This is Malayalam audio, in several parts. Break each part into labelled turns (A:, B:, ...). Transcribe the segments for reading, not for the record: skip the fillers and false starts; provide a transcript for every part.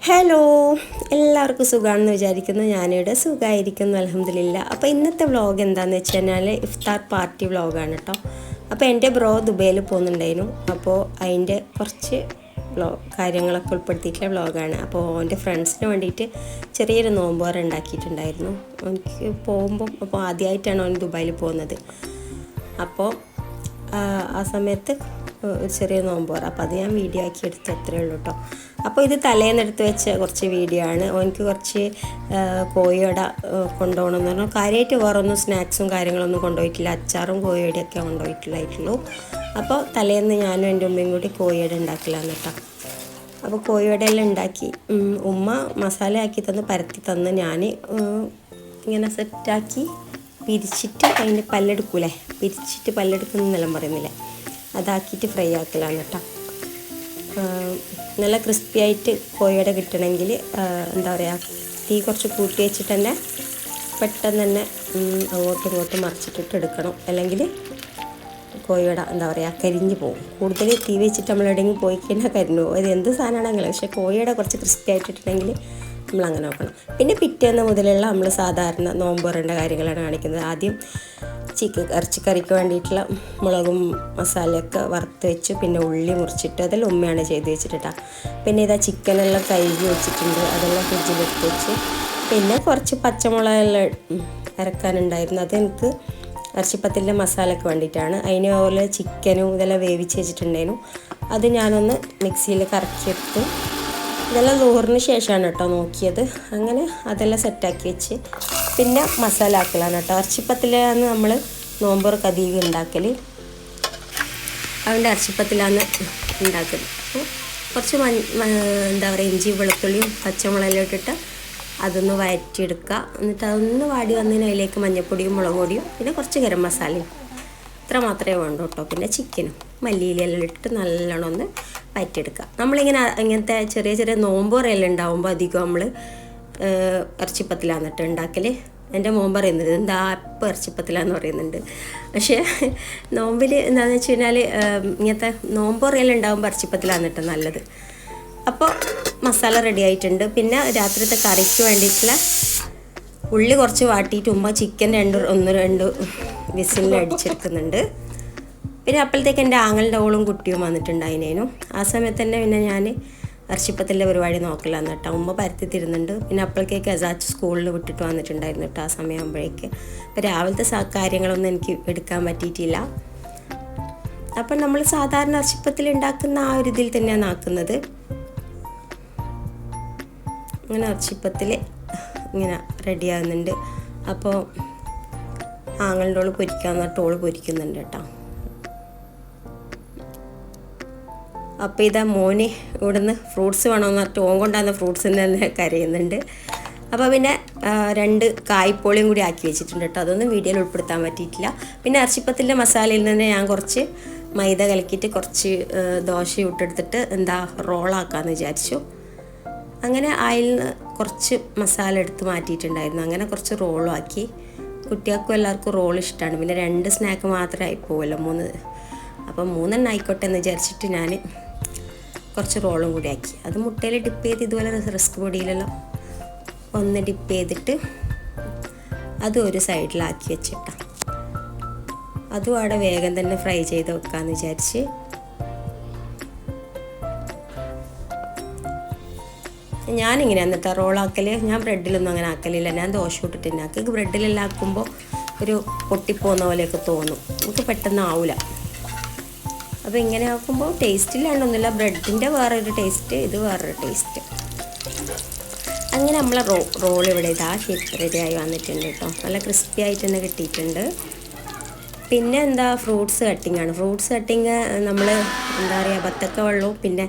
A: ഹലോ, എല്ലാവർക്കും സുഖമാണെന്ന് വിചാരിക്കുന്നു. ഞാനിവിടെ സുഖമായിരിക്കുന്നു, അൽഹംദുലില്ലാ. അപ്പോൾ ഇന്നത്തെ വ്ളോഗ് എന്താണെന്ന് വെച്ച് കഴിഞ്ഞാൽ ഇഫ്താർ പാർട്ടി വ്ളോഗാണ് കേട്ടോ. അപ്പോൾ എൻ്റെ ബ്രോ ദുബൈയിൽ പോകുന്നുണ്ടായിരുന്നു. അപ്പോൾ അതിൻ്റെ കുറച്ച് കാര്യങ്ങളൊക്കെ ഉൾപ്പെടുത്തിയിട്ടുള്ള വ്ളോഗാണ്. അപ്പോൾ എൻ്റെ ഫ്രണ്ട്സിന് വേണ്ടിയിട്ട് ചെറിയൊരു നോമ്പോറ ഉണ്ടാക്കിയിട്ടുണ്ടായിരുന്നു. എനിക്ക് പോകുമ്പം അപ്പോൾ ആദ്യമായിട്ടാണ് അവൻ ദുബൈയിൽ പോകുന്നത്. അപ്പോൾ ആ സമയത്ത് ചെറിയ നോമ്പോറ, അപ്പോൾ അത് ഞാൻ വീഡിയോ ആക്കി എടുത്ത് അത്രയേ ഉള്ളൂ കേട്ടോ. അപ്പോൾ ഇത് തലേന്നെടുത്ത് വെച്ച കുറച്ച് വീഡിയോ ആണ്. എനിക്ക് കുറച്ച് കോഴിയോട കൊണ്ടുപോകണമെന്ന് പറഞ്ഞു. കാര്യമായിട്ട് വേറൊന്നും സ്നാക്സും കാര്യങ്ങളൊന്നും കൊണ്ടുപോയിട്ടില്ല, അച്ചാറും കോഴിയോടെയൊക്കെ കൊണ്ടുപോയിട്ടില്ലായിട്ടുള്ളൂ. അപ്പോൾ തലേന്ന് ഞാനും എൻ്റെ ഉമ്മയും കൂടി കോഴിയോടെ ഉണ്ടാക്കില്ലാന്ന് കേട്ടോ. അപ്പോൾ കോഴിയോടെയെല്ലാം ഉണ്ടാക്കി ഉമ്മ മസാല ആക്കി തന്ന് പരത്തി തന്ന് ഞാൻ ഇങ്ങനെ സെറ്റാക്കി പിരിച്ചിട്ട് അതിൻ്റെ പല്ലെടുക്കൂലേ, പിരിച്ചിട്ട് പല്ലെടുക്കുന്നെല്ലാം പറയുന്നില്ലേ, അതാക്കിയിട്ട് ഫ്രൈ ആക്കലാണ് കേട്ടോ. നല്ല ക്രിസ്പി ആയിട്ട് കോഴിയുടെ കിട്ടണമെങ്കിൽ എന്താ പറയുക, തീ കുറച്ച് കൂട്ടി വെച്ചിട്ട് തന്നെ പെട്ടെന്ന് തന്നെ അങ്ങോട്ടും ഇങ്ങോട്ടും മറിച്ചിട്ടിട്ട് എടുക്കണം. അല്ലെങ്കിൽ കോഴിയുടെ എന്താ പറയുക കരിഞ്ഞ് പോകും. കൂടുതൽ തീ വെച്ചിട്ട് നമ്മൾ എവിടെയെങ്കിലും പോയി കഴിഞ്ഞാൽ കരിഞ്ഞു പോകും. അത് എന്ത് സാധനമാണെങ്കിലും. പക്ഷേ കോഴിയുടെ കുറച്ച് ക്രിസ്പി ആയിട്ടിട്ടുണ്ടെങ്കിൽ നമ്മളങ്ങനെ നോക്കണം. പിന്നെ പിറ്റേന്ന് മുതലുള്ള നമ്മൾ സാധാരണ നോമ്പുറേണ്ട കാര്യങ്ങളാണ് കാണിക്കുന്നത്. ആദ്യം ഇറച്ചിക്കറിക്ക് വേണ്ടിയിട്ടുള്ള മുളകും മസാലയൊക്കെ വറുത്ത് വെച്ചു. പിന്നെ ഉള്ളി മുറിച്ചിട്ട് അതെല്ലാം ഉമ്മയാണ് ചെയ്ത് വെച്ചിട്ടാ. പിന്നെ ഇതാ ചിക്കനെല്ലാം കഴുകി വെച്ചിട്ടുണ്ട്, അതെല്ലാം ഫ്രിഡ്ജിൽ എടുത്ത് വെച്ച്. പിന്നെ കുറച്ച് പച്ചമുളകെല്ലാം ഇറക്കാനുണ്ടായിരുന്നു. അതെനിക്ക് ഇറച്ചിപ്പത്തിൻ്റെ മസാലയ്ക്ക് വേണ്ടിയിട്ടാണ്. അതിന് പോലെ ചിക്കനും ഇതെല്ലാം വേവിച്ച് വെച്ചിട്ടുണ്ടായിരുന്നു. അത് ഞാനൊന്ന് മിക്സിയിൽ കറക്കിയെടുത്തു. ഇതെല്ലാം ളുഹറിന് ശേഷമാണ് കേട്ടോ നോക്കിയത്. അങ്ങനെ അതെല്ലാം സെറ്റാക്കി വെച്ച് പിന്നെ മസാല ആക്കലാണ് കേട്ടോ. ഇറച്ചിപ്പത്തിലാണ് നമ്മൾ നോമ്പുറക്ക് അധികം ഉണ്ടാക്കൽ, അതുകൊണ്ട് ഇറച്ചിപ്പത്തിലാണ് ഉണ്ടാക്കൽ. അപ്പോൾ കുറച്ച് എന്താ പറയുക ഇഞ്ചി വെളുത്തുള്ളിയും പച്ചമുളകെല്ലാം ഇട്ടിട്ട് അതൊന്ന് വഴറ്റിയെടുക്കുക. എന്നിട്ട് അതൊന്ന് വാടി വന്നതിന് അതിലേക്ക് മഞ്ഞൾപ്പൊടിയും മുളക് പൊടിയും പിന്നെ കുറച്ച് ഗരം മസാലയും ഇത്ര മാത്രമേ വേണ്ടൂ കേട്ടോ. പിന്നെ ചിക്കനും മല്ലിയിലെല്ലാം ഇട്ടിട്ട് നല്ലോണം ഒന്ന് വഴറ്റിയെടുക്കുക. നമ്മളിങ്ങനെ ഇങ്ങനത്തെ ചെറിയ ചെറിയ നോമ്പുറയെല്ലാം ഉണ്ടാകുമ്പോൾ അധികം നമ്മൾ ഇറച്ചിപ്പത്തിലാന്നിട്ട് ഉണ്ടാക്കൽ. എൻ്റെ മോൻ പറയുന്നത് എന്താ ഇപ്പം ഇറച്ചിപ്പത്തിലാന്ന് പറയുന്നുണ്ട്. പക്ഷേ നോമ്പിൽ എന്താണെന്ന് വെച്ച് കഴിഞ്ഞാൽ ഇങ്ങനത്തെ നോമ്പുറയെല്ലാം ഉണ്ടാകുമ്പോൾ ഇറച്ചിപ്പത്തിലാന്നിട്ട് നല്ലത്. അപ്പോൾ മസാല റെഡി ആയിട്ടുണ്ട്. പിന്നെ രാത്രിത്തെ കറിക്ക് വേണ്ടിയിട്ടുള്ള ഉള്ളി കുറച്ച് വാട്ടിയിട്ട് ഉമ്മ ചിക്കൻ രണ്ട് വിസിലിൽ അടിച്ചെടുക്കുന്നുണ്ട്. പിന്നെ അപ്പോഴത്തേക്ക് എൻ്റെ ആങ്ങളുടെ ഓളും കുട്ടിയും വന്നിട്ടുണ്ടായിനേനു. ആ സമയത്ത് തന്നെ പിന്നെ ഞാൻ ഇറച്ചിപ്പത്തിൻ്റെ പരിപാടി നോക്കലാന്ന് കേട്ടോ. ഉമ്മ പരത്തി തരുന്നുണ്ട്. പിന്നെ അപ്പോഴത്തേക്ക് അസാച്ച് സ്കൂളിൽ വിട്ടിട്ട് വന്നിട്ടുണ്ടായിരുന്നു കേട്ടോ. ആ സമയമാകുമ്പോഴേക്ക് അപ്പോൾ രാവിലത്തെ കാര്യങ്ങളൊന്നും എനിക്ക് എടുക്കാൻ പറ്റിയിട്ടില്ല. അപ്പം നമ്മൾ സാധാരണ ഇറച്ചിപ്പത്തിൽ ഉണ്ടാക്കുന്ന ആ ഒരു ഇതിൽ തന്നെയാണ് ആക്കുന്നത്. അങ്ങനെ ഇറച്ചിപ്പത്തിൽ ഇങ്ങനെ റെഡിയാകുന്നുണ്ട്. അപ്പോൾ ആങ്ങളുടെ ഓള് പൊരിക്കാന്ന് പറഞ്ഞിട്ട് ഓള് പൊരിക്കുന്നുണ്ട് കേട്ടോ. അപ്പോൾ ഇതാ മോന് ഇവിടുന്ന് ഫ്രൂട്ട്സ് വേണമെന്ന് പറഞ്ഞിട്ട് ഓൻ കൊണ്ടാകുന്ന ഫ്രൂട്ട്സിന് തന്നെ കരയുന്നുണ്ട്. അപ്പോൾ പിന്നെ 2 കായ്പോളിയും കൂടി ആക്കി വെച്ചിട്ടുണ്ട് കേട്ടോ. അതൊന്നും വീഡിയോയിൽ ഉൾപ്പെടുത്താൻ പറ്റിയിട്ടില്ല. പിന്നെ ഇറച്ചിപ്പത്തിൻ്റെ മസാലയിൽ നിന്ന് ഞാൻ കുറച്ച് മൈദ കലക്കിയിട്ട് കുറച്ച് ദോശ ഇട്ടെടുത്തിട്ട് എന്താ റോളാക്കാമെന്ന് വിചാരിച്ചു. അങ്ങനെ അതിൽ നിന്ന് കുറച്ച് മസാല എടുത്ത് മാറ്റിയിട്ടുണ്ടായിരുന്നു. അങ്ങനെ കുറച്ച് റോളും ആക്കി. കുട്ടികൾക്കും എല്ലാവർക്കും റോൾ ഇഷ്ടമാണ്. പിന്നെ 2 സ്നാക്ക് മാത്രമേ ആയിപ്പോവല്ലോ, 3. അപ്പം 3 ആയിക്കോട്ടെ എന്ന് വിചാരിച്ചിട്ട് ഞാൻ കുറച്ച് റോളും കൂടി ആക്കി. അത് മുട്ടയിൽ ഡിപ്പ് ചെയ്ത് ഇതുപോലെ റിസ്ക് പൊടിയിലെല്ലാം ഒന്ന് ഡിപ്പ് ചെയ്തിട്ട് അതും ഒരു സൈഡിലാക്കി വെച്ചിട്ടാണ്. അതും അവിടെ വേഗം തന്നെ ഫ്രൈ ചെയ്ത് വെക്കാമെന്ന് വിചാരിച്ച്. ഞാനിങ്ങനെ എന്നിട്ട് റോളാക്കൽ, ഞാൻ ബ്രെഡിലൊന്നും അങ്ങനെ ആക്കലില്ല. ഞാൻ ദോശ ഇട്ടിട്ട് തന്നെ ആക്കി. ബ്രെഡിലെല്ലാം ആക്കുമ്പോൾ ഒരു പൊട്ടിപ്പോകുന്ന പോലെയൊക്കെ തോന്നും, നമുക്ക് പെട്ടെന്ന് ആവില്ല. അപ്പോൾ ഇങ്ങനെ ആക്കുമ്പോൾ ടേസ്റ്റിലാണ്ടൊന്നുമില്ല, ബ്രെഡിൻ്റെ വേറൊരു ടേസ്റ്റ്, ഇത് വേറൊരു ടേസ്റ്റ്. അങ്ങനെ നമ്മളെ റോൾ ഇവിടെ ഇതാ റെഡിയായി വന്നിട്ടുണ്ട് കേട്ടോ. നല്ല ക്രിസ്പി ആയിട്ട് തന്നെ കിട്ടിയിട്ടുണ്ട്. പിന്നെ എന്താ ഫ്രൂട്ട്സ് കട്ടിങ്ങാണ്. ഫ്രൂട്ട്സ് കട്ടിങ് നമ്മൾ എന്താ പറയുക ബത്തക്ക വെള്ളവും പിന്നെ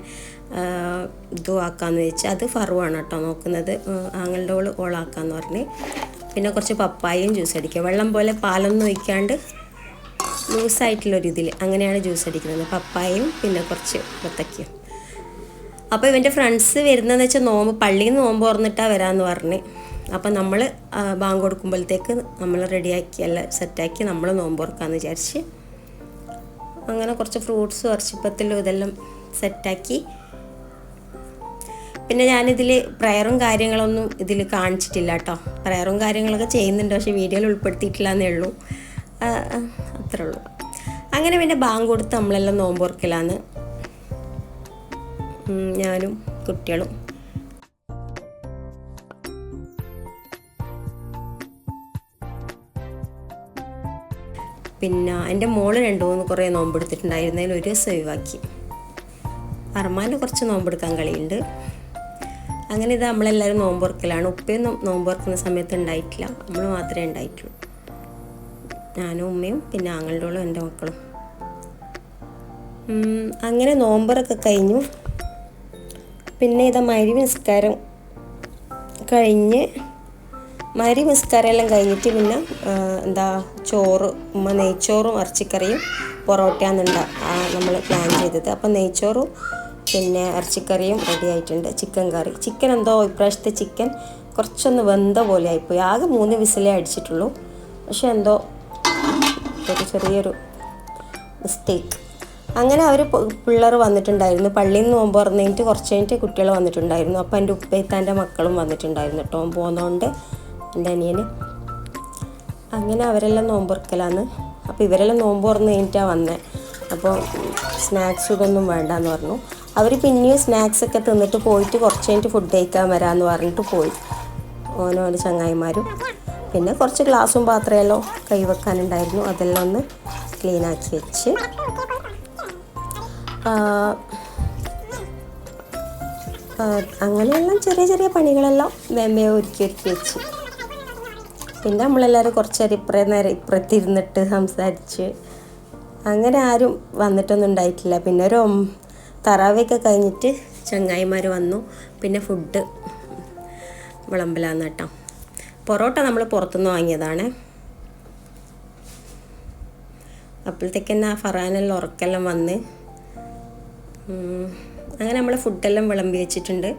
A: ഇതും ആക്കാമെന്ന് വെച്ചാൽ അത് ഫറുവാണ് കേട്ടോ നോക്കുന്നത്. ആങ്ങളുടെ ഓളാക്കാമെന്ന് പറഞ്ഞ്. പിന്നെ കുറച്ച് പപ്പായയും ജ്യൂസ് അടിക്കുക. വെള്ളം പോലെ പാലൊന്നും ഒഴിക്കാണ്ട് ലൂസായിട്ടുള്ളൊരിതിൽ അങ്ങനെയാണ് ജ്യൂസ് അടിക്കുന്നത്. പപ്പായയും പിന്നെ കുറച്ച് ബത്തക്കയും. അപ്പോൾ ഇവൻ്റെ ഫ്രണ്ട്സ് വരുന്നതെന്ന് വെച്ചാൽ പള്ളിയിൽ നിന്ന് നോമ്പ് തുറന്നിട്ടാണ് വരാമെന്ന് പറഞ്ഞ്. അപ്പം നമ്മൾ ബാങ്ക് കൊടുക്കുമ്പോഴത്തേക്ക് നമ്മൾ റെഡിയാക്കി എല്ലാം സെറ്റാക്കി നമ്മൾ നോമ്പ് തുറക്കാമെന്ന് വിചാരിച്ച് അങ്ങനെ കുറച്ച് ഫ്രൂട്ട്സും ഇറച്ചിപ്പത്തിലും ഇതെല്ലാം സെറ്റാക്കി. പിന്നെ ഞാനിതിൽ പ്രയറും കാര്യങ്ങളൊന്നും ഇതിൽ കാണിച്ചിട്ടില്ല കേട്ടോ. പ്രയറും കാര്യങ്ങളൊക്കെ ചെയ്യുന്നുണ്ട്, പക്ഷേ വീഡിയോയിൽ ഉൾപ്പെടുത്തിയിട്ടില്ല എന്നേ ഉള്ളൂ. അത്രേ ഉള്ളൂ. അങ്ങനെ പിന്നെ ബാങ്ക് കൊടുത്ത് നമ്മളെല്ലാം നോമ്പ് തുറക്കലാണ്, ഞാനും കുട്ടികളും. പിന്നെ എൻ്റെ മോള് 2-3 കുറേ നോമ്പെടുത്തിട്ടുണ്ടായിരുന്നതിൽ ഒരു ദിവസം ഒഴിവാക്കി. അർമാന് കുറച്ച് നോമ്പെടുക്കാൻ കളിയുണ്ട്. അങ്ങനെ ഇത് നമ്മളെല്ലാവരും നോമ്പ് തുറക്കലാണ്. ഉപ്പയൊന്നും നോമ്പ് തുറക്കുന്ന സമയത്ത് ഉണ്ടായിട്ടില്ല, നമ്മൾ മാത്രമേ ഉണ്ടായിട്ടുള്ളൂ. ഞാനും ഉമ്മയും പിന്നെ ആങ്ങളുടെയോളും എൻ്റെ മക്കളും. അങ്ങനെ നോമ്പറൊക്കെ കഴിഞ്ഞു. പിന്നെ ഇതാ മഗ്‌രിബ് നിസ്കാരം കഴിഞ്ഞ്, മഗ്‌രിബ് നിസ്കാരം എല്ലാം കഴിഞ്ഞിട്ട് പിന്നെ ചോറ്, ഉമ്മ നെയ്ച്ചോറും ഇറച്ചിക്കറിയും പൊറോട്ടയാണെന്നുണ്ട് നമ്മൾ പ്ലാൻ ചെയ്തത്. അപ്പം നെയ്ച്ചോറും പിന്നെ ഇറച്ചിക്കറിയും റെഡി ആയിട്ടുണ്ട്. ചിക്കൻ കറി, ചിക്കൻ എന്തോ ഇപ്രാവശ്യത്തെ ചിക്കൻ കുറച്ചൊന്ന് വെന്ത പോലെ ആയിപ്പോയി. ആകെ 3 വിസിലേ അടിച്ചിട്ടുള്ളൂ, പക്ഷെ എന്തോ ചെറിയൊരു മിസ്റ്റേക്ക്. അങ്ങനെ അവർ പിള്ളേർ വന്നിട്ടുണ്ടായിരുന്നു. പള്ളിയിൽ നിന്ന് നോമ്പ് തുറന്നിട്ട് കുറച്ച് കഴിഞ്ഞിട്ട് കുട്ടികൾ വന്നിട്ടുണ്ടായിരുന്നു. അപ്പോൾ എൻ്റെ ഉപ്പേത്താൻ്റെ മക്കളും വന്നിട്ടുണ്ടായിരുന്നു കേട്ടോ, പോകുന്നതുകൊണ്ട് എൻ്റെ അനിയന്. അങ്ങനെ അവരെല്ലാം നോമ്പ് തുറക്കലാന്ന്. അപ്പോൾ ഇവരെല്ലാം നോമ്പ് തുറന്ന് കഴിഞ്ഞിട്ടാണ് വന്നത്. അപ്പോൾ സ്നാക്സ് ഇതൊന്നും വേണ്ടാന്ന് പറഞ്ഞു. അവർ പിന്നെയും സ്നാക്സൊക്കെ തിന്നിട്ട് പോയിട്ട് കുറച്ച് കഴിഞ്ഞിട്ട് ഫുഡ് കഴിക്കാൻ വരാമെന്ന് പറഞ്ഞിട്ട് പോയി, ഓനോൻ്റെ ചങ്ങായിമാരും. പിന്നെ കുറച്ച് ഗ്ലാസും പാത്രമെല്ലാം കൈവെക്കാനുണ്ടായിരുന്നു, അതെല്ലാം ഒന്ന് ക്ലീനാക്കി വെച്ച് അങ്ങനെയെല്ലാം ചെറിയ ചെറിയ പണികളെല്ലാം വേമ്പേ ഒരുക്കി വെച്ച്. പിന്നെ നമ്മളെല്ലാവരും കുറച്ച് നേരം ഇപ്പുറത്തിരുന്നിട്ട് സംസാരിച്ച്. അങ്ങനെ ആരും വന്നിട്ടൊന്നും ഉണ്ടായിട്ടില്ല. പിന്നെ ഒരു തറാവയൊക്കെ കഴിഞ്ഞിട്ട് ചങ്ങായിമാർ വന്നു. പിന്നെ ഫുഡ് വിളമ്പലാന്ന് കേട്ടോ. പൊറോട്ട നമ്മൾ പുറത്തുനിന്ന് വാങ്ങിയതാണ്. അപ്പോഴത്തേക്ക് തന്നെ ഫറാനെല്ലാം ഉറക്കെല്ലാം വന്ന്. അങ്ങനെ നമ്മൾ ഫുഡെല്ലാം വിളമ്പി വെച്ചിട്ടുണ്ട്.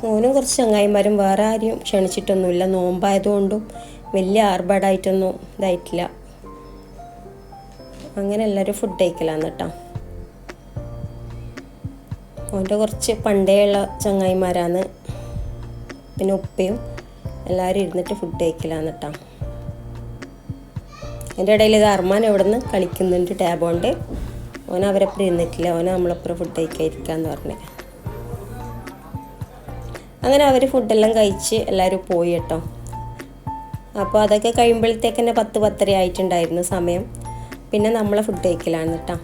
A: ഓനും കുറച്ച് ചങ്ങായിമാരും വേറെ ആരും ക്ഷണിച്ചിട്ടൊന്നുമില്ല. നോമ്പായതുകൊണ്ടും വലിയ ആർഭാടായിട്ടൊന്നും ഇതായിട്ടില്ല. അങ്ങനെ എല്ലാവരും ഫുഡ് കഴിക്കലാന്ന് കേട്ടോ. ഓൻ്റെ കുറച്ച് പണ്ടേയുള്ള ചങ്ങായിമാരാണ്. പിന്നെ ഉപ്പയും എല്ലാവരും ഇരുന്നിട്ട് ഫുഡ് കഴിക്കലാന്ന് കേട്ടോ. എൻ്റെ ഇടയിൽ ഇത് അർമാൻ എവിടെ നിന്ന് കളിക്കുന്നുണ്ട് ടാബ് കൊണ്ട്. ഓൻ അവരപ്പുറം ഇരുന്നിട്ടില്ല, ഓന് നമ്മളപ്പുറം ഫുഡ് കഴിക്കാതിരിക്കാന്ന് പറഞ്ഞു. അങ്ങനെ അവർ ഫുഡെല്ലാം കഴിച്ച് എല്ലാവരും പോയി കേട്ടോ. അപ്പോൾ അതൊക്കെ കഴിയുമ്പോഴത്തേക്ക് തന്നെ 10-10:30 ആയിട്ടുണ്ടായിരുന്നു സമയം. പിന്നെ നമ്മളെ ഫുഡ് കഴിക്കലാണ് കേട്ടോ.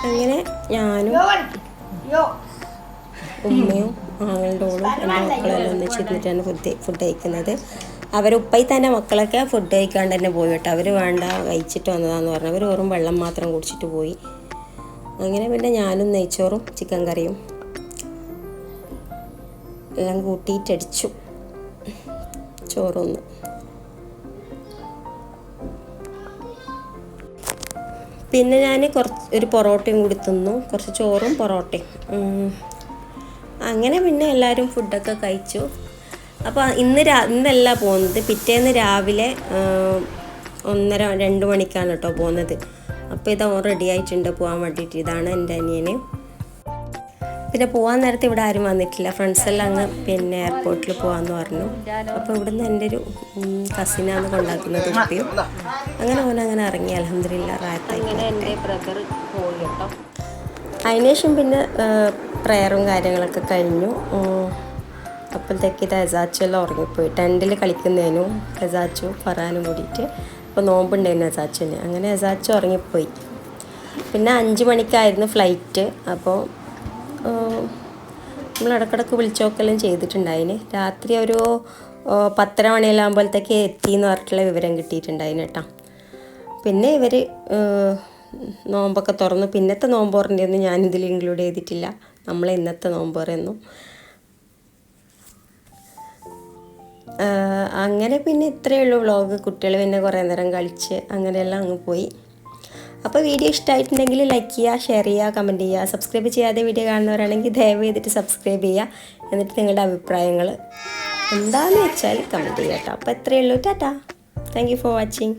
A: അങ്ങനെ ഞാനും ഉമ്മയും ആങ്ങളുടെ ഓളും എൻ്റെ മക്കളെല്ലാം ഒന്നിച്ചിരുന്നിട്ടാണ് ഫുഡ് കഴിക്കുന്നത്. ഉപ്പയി തന്നെ മക്കളൊക്കെ ഫുഡ് കഴിക്കാണ്ട് തന്നെ പോയി കേട്ടോ. അവർ വേണ്ട കഴിച്ചിട്ട് വന്നതാന്ന് പറഞ്ഞു. അവർ വെറും വെള്ളം മാത്രം കുടിച്ചിട്ട് പോയി. അങ്ങനെ പിന്നെ ഞാനും നെയ്ച്ചോറും ചിക്കൻ കറിയും എല്ലാം കൂട്ടിയിട്ടടിച്ചു ചോറൊന്ന്. പിന്നെ ഞാൻ ഒരു പൊറോട്ടയും കൂടി തിന്നു, കുറച്ച് ചോറും പൊറോട്ടയും. അങ്ങനെ പിന്നെ എല്ലാവരും ഫുഡൊക്കെ കഴിച്ചു. അപ്പോൾ ഇന്നല്ല പോകുന്നത്, പിറ്റേന്ന് രാവിലെ 1:30-2 മണിക്കാണ് കേട്ടോ പോകുന്നത്. അപ്പോൾ ഇതാ റെഡി ആയിട്ടുണ്ട് പോകാൻ വേണ്ടിയിട്ട്. ഇതാണ് എൻ്റെ അനിയന്. പിന്നെ പോകാൻ നേരത്തെ ഇവിടെ ആരും വന്നിട്ടില്ല. ഫ്രണ്ട്സെല്ലാം അങ്ങ് പിന്നെ എയർപോർട്ടിൽ പോകാമെന്ന് പറഞ്ഞു. അപ്പോൾ ഇവിടുന്ന് എൻ്റെ ഒരു കസിനാണ് കൊണ്ടാക്കുന്നത്, ഉപ്പയും. അങ്ങനെ ഓനങ്ങനെ ഇറങ്ങി. അൽഹംദുലില്ലാ റാഹത്തായി. എൻ്റെ ബ്രദർ പോയി കേട്ടോ. അതിനുശേഷം പിന്നെ പ്രയറും കാര്യങ്ങളൊക്കെ കഴിഞ്ഞു. അപ്പോഴത്തേക്ക് ഇത് എസാച്ചു എല്ലാം ഉറങ്ങിപ്പോയി. ടെൻറ്റിൽ കളിക്കുന്നതിനു എസാച്ചു ഫറാനും കൂടിയിട്ട്. അപ്പോൾ നോമ്പുണ്ടായിരുന്നു എസാച്ചുവിന്. അങ്ങനെ എസാച്ചു ഉറങ്ങിപ്പോയി. പിന്നെ 5 മണിക്കായിരുന്നു ഫ്ലൈറ്റ്. അപ്പോൾ നമ്മൾ ഇടക്കിടക്ക് വിളിച്ചോക്കെല്ലാം ചെയ്തിട്ടുണ്ടായിന്. രാത്രി ഒരു 10:30 മണിയെല്ലാം ആകുമ്പോഴത്തേക്ക് എത്തിയെന്ന് പറഞ്ഞിട്ടുള്ള വിവരം കിട്ടിയിട്ടുണ്ടായിന് കേട്ടോ. പിന്നെ ഇവർ നോമ്പൊക്കെ തുറന്നു. പിന്നത്തെ നോമ്പ് തുറന്നൊന്നും ഞാനിതിൽ ഇൻക്ലൂഡ് ചെയ്തിട്ടില്ല. നമ്മളെ ഇന്നത്തെ നോമ്പ് തുറന്നു. അങ്ങനെ പിന്നെ ഇത്രയേ ഉള്ളൂ വ്ളോഗ്. കുട്ടികൾ പിന്നെ കുറേ നേരം കളിച്ച് അങ്ങനെയെല്ലാം അങ്ങ് പോയി. അപ്പോൾ വീഡിയോ ഇഷ്ടമായിട്ടുണ്ടെങ്കിൽ ലൈക്ക് ചെയ്യുക, ഷെയർ ചെയ്യുക, കമൻറ്റ് ചെയ്യുക. സബ്സ്ക്രൈബ് ചെയ്യാതെ വീഡിയോ കാണുന്നവരാണെങ്കിൽ ദയവ് ചെയ്തിട്ട് സബ്സ്ക്രൈബ് ചെയ്യുക. എന്നിട്ട് നിങ്ങളുടെ അഭിപ്രായങ്ങൾ എന്താണെന്ന് വെച്ചാൽ കമൻറ്റ് ചെയ്യുക കേട്ടോ. അപ്പോൾ ഇത്രയേ ഉള്ളൂ. Tata. Thank you for watching.